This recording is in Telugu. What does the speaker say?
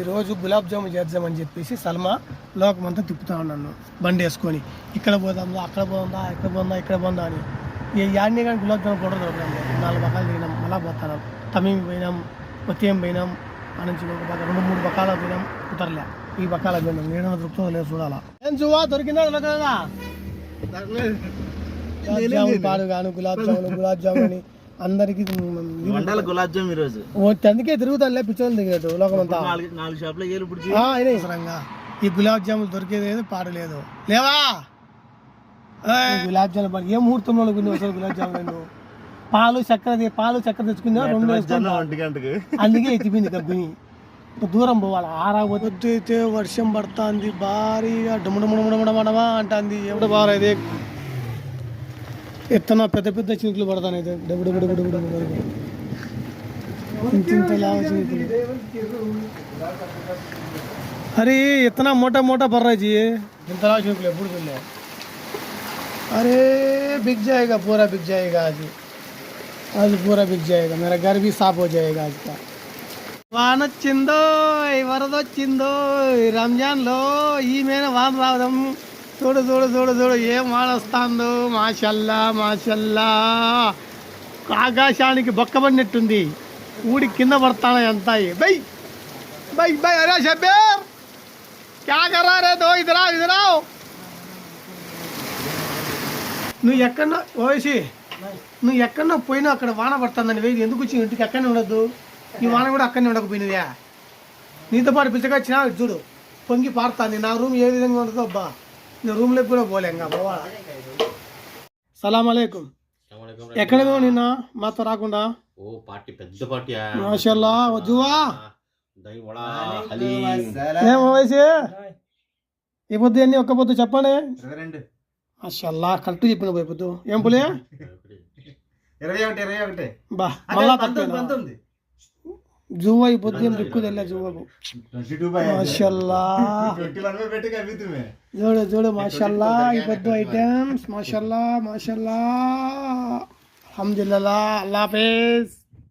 ఈరోజు గులాబ్ జామున్ చేద్దామని చెప్పేసి సల్మా లోకమంతా తిప్పుతా ఉన్నాను బండి వేసుకొని. ఇక్కడ పోదాందా, అక్కడ పోదా, ఇక్కడ పోదా, ఇక్కడ పోదా అని. ఈ యాడ్ని కానీ గులాబ్ జామున్ పౌడర్ దొరకడం లేదు. 4 బకాలు తినాం, మళ్ళా పోతాం. తమీం పోయినాం, కొత్తేం పోయినాం, ఆ నుంచి 2-3 బకాల పోయినాం, కుదరలే. ఈ బకాల పోయినాం, నేను దొరుకుతుందో లేదు చూడాలా. ఏం చూవా దొరికిందా దొరకదా? జామున్ పాడు గాను గులాబ్ జామున్ అని అందరికి గులాబ్ జామ్ ఈరోజు అందుకే తిరుగుతానులే పిచ్చోళ్ళు దిగేటు లోకమంతా. 4 షాపులో ఈ గులాబ్ జాములు దొరికేది లేదు, పాడు లేదు. లేవా గులాబ్ జాములు పాడు ఏ ముహూర్తంలో అసలు గులాబ్ జాములు పాలు చక్కెర తెచ్చుకున్నా 2 అందుకే ఎత్తిపోయింది గబ్బిని. దూరం పోవాలి. ఆరాపోతే వర్షం పడుతుంది భారీగా, డుమడమడమడమడమా అంటుంది. ఎప్పుడు బాగా ఇదే ఇత్తనా పెద్ద పెద్ద చినుకులు పడతాను. అయితే अरे इतना मोटा मोटा भर रहा है जी, इतना चिनुकले एప్పుడు చూడలే. अरे बिक जाएगा, पूरा बिक जाएगा आज पूरा बिक जाएगा. मेरा घर भी साफ हो जाएगा आज का. వానొచ్చిందో వరదొచ్చిందో రంజాన్లో ఈ మీద వాన రావడం. చూడు చూడు చూడు చూడు ఏం వాన వస్తుందో. మాషల్లా ఆకాశానికి బొక్కబడినట్టుంది. ఊడి కింద పడతాను ఎంత. బై బై బై అరే షబ్బీర్ క్యా కర్ రహా రే దో ఇధర్ आओ. నువ్వు ఎక్కడో ఓసి నువ్వు ఎక్కడో పోయినా అక్కడ వాన పడుతుందని వేది ఎందుకు వచ్చి ఇంటికి అక్కడనే ఉండద్దు. ఈ వాన కూడా అక్కడనే ఉండకపోయినదా. నీతో పాటు పిచ్చకొచ్చినా చూడు పొంగి పారుతాంది. నా రూమ్ ఏ విధంగా ఉంటుందో అబ్బా. నేను రూమ్లోకి కూడా పోలే ఇంకా పోవాలా. సలాం అలైకుం. ఎక్కడ నిన్న మాతో రాకుండా? ఓ పార్టీ, పెద్ద పార్టీ. మాషల్లా వద్దువా ఏం వయసు ఈ పొద్దు ఎన్ని ఒక్క పొద్దు చెప్పండి. మాషల్లా కరెక్ట్ చెప్పిన పోయి పొద్దు ఏం పులే 21 బా మళ్ళా జువ్వ ఈ పొద్దు ఏం దిక్కు తెల్ల జువ్వకు. మాషల్లా చూడు చూడు మాషల్లా ఈ పొద్దు ఐటమ్స్. మాషల్లా అల్హమ్దులిల్లాహ్. అల్లాహ్ హఫీజ్.